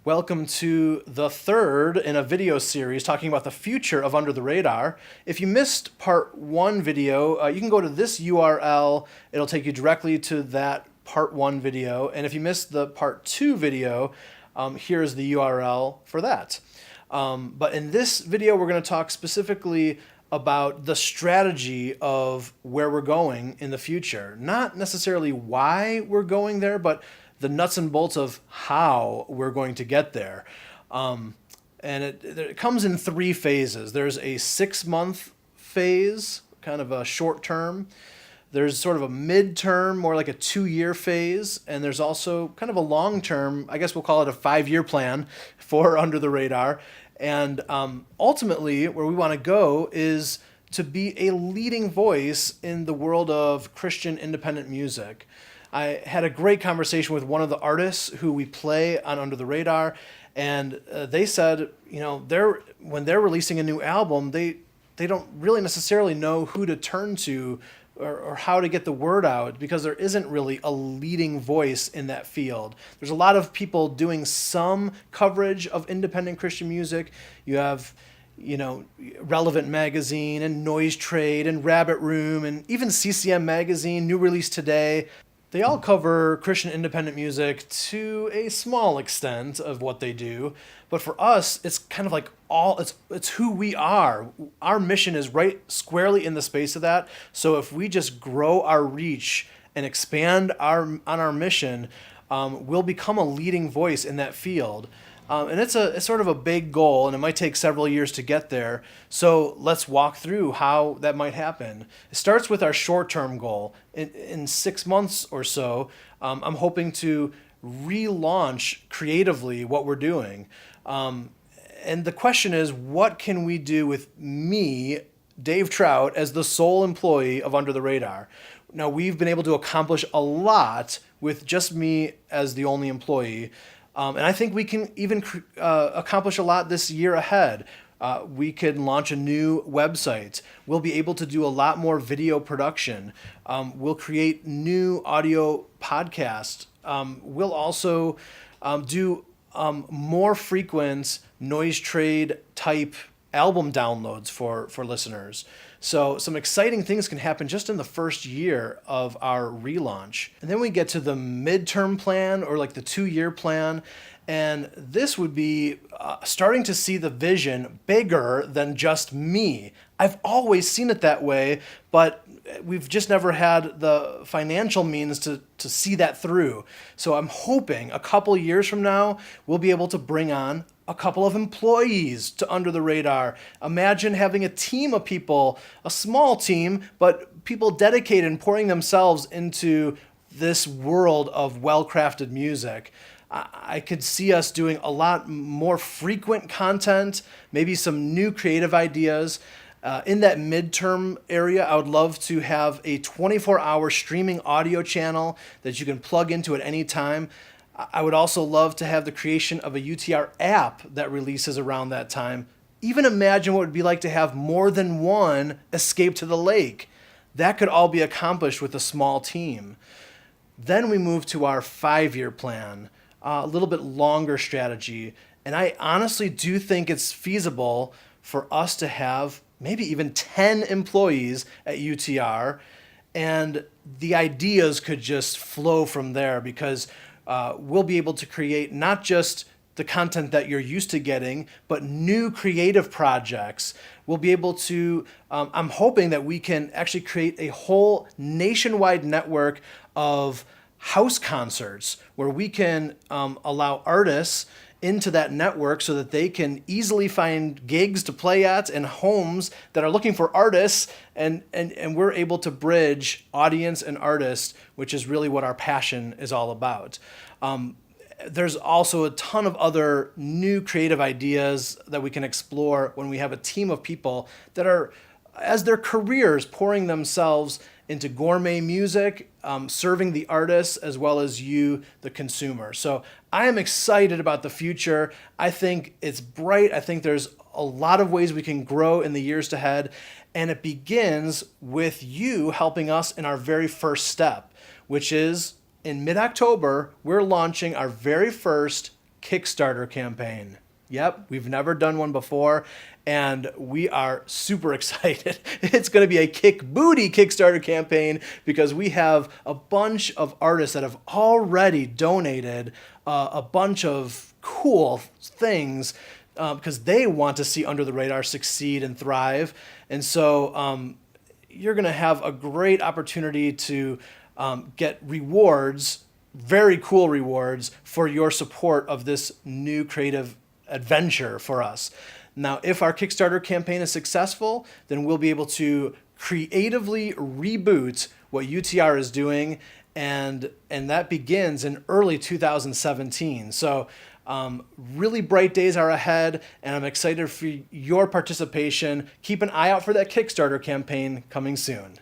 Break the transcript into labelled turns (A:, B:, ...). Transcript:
A: Welcome to the third in a video series talking about the future of Under the Radar. If you missed part one video, you can go to this URL. It'll take you directly to that part one video. And if you missed the part two video, here's the URL for that. But in this video, we're going to talk specifically about the strategy of where we're going in the future. Not necessarily why we're going there, but the nuts and bolts of how we're going to get there. And it comes in three phases. There's a 6-month phase, kind of a short term. There's sort of a mid-term, more like a 2-year phase. And there's also kind of a long-term, I guess we'll call it a 5-year plan for Under the Radar. And ultimately, where we want to go is to be a leading voice in the world of Christian independent music. I had a great conversation with one of the artists who we play on Under the Radar, and they said, when they're releasing a new album, they don't really necessarily know who to turn to or how to get the word out because there isn't really a leading voice in that field. There's a lot of people doing some coverage of independent Christian music. You have Relevant Magazine and Noise Trade and Rabbit Room and even CCM Magazine, New Release Today. They all cover Christian independent music to a small extent of what they do. But for us, it's kind of like it's who we are. Our mission is right squarely in the space of that. So if we just grow our reach and expand on our mission, we'll become a leading voice in that field. And it's sort of a big goal, and it might take several years to get there. So let's walk through how that might happen. It starts with our short-term goal. In 6 months or so, I'm hoping to relaunch creatively what we're doing. And the question is, what can we do with me, Dave Trout, as the sole employee of Under the Radar? Now, we've been able to accomplish a lot with just me as the only employee. And I think we can even accomplish a lot this year ahead. We can launch a new website. We'll be able to do a lot more video production. We'll create new audio podcasts. We'll also do more frequent Noise Trade type album downloads for listeners. So some exciting things can happen just in the first year of our relaunch. And then we get to the midterm plan or like the 2-year plan. And this would be starting to see the vision bigger than just me. I've always seen it that way, but we've just never had the financial means to see that through. So I'm hoping a couple years from now, we'll be able to bring on a couple of employees to Under the Radar. Imagine having a team of people, a small team, but people dedicated and pouring themselves into this world of well-crafted music. I could see us doing a lot more frequent content, maybe some new creative ideas. In that midterm area, I would love to have a 24-hour streaming audio channel that you can plug into at any time. I would also love to have the creation of a UTR app that releases around that time. Even imagine what it would be like to have more than one Escape to the Lake. That could all be accomplished with a small team. Then we move to our 5-year plan, a little bit longer strategy. And I honestly do think it's feasible for us to have maybe even 10 employees at UTR. And the ideas could just flow from there because we'll be able to create not just the content that you're used to getting, but new creative projects. We'll be able to, I'm hoping that we can actually create a whole nationwide network of house concerts where we can allow artists into that network so that they can easily find gigs to play at and homes that are looking for artists, and we're able to bridge audience and artists, which is really what our passion is all about. There's also a ton of other new creative ideas that we can explore when we have a team of people that are, as their careers, pouring themselves into gourmet music, serving the artists as well as you, the consumer. So I am excited about the future. I think it's bright. I think there's a lot of ways we can grow in the years ahead. And it begins with you helping us in our very first step, which is in mid-October, we're launching our very first Kickstarter campaign. Yep, we've never done one before, and we are super excited. It's going to be a Kick Booty Kickstarter campaign because we have a bunch of artists that have already donated a bunch of cool things because they want to see Under the Radar succeed and thrive. And so you're going to have a great opportunity to get rewards, very cool rewards, for your support of this new creative adventure for us. Now, if our Kickstarter campaign is successful, then we'll be able to creatively reboot what UTR is doing, and that begins in early 2017. So really bright days are ahead, and I'm excited for your participation. Keep an eye out for that Kickstarter campaign coming soon.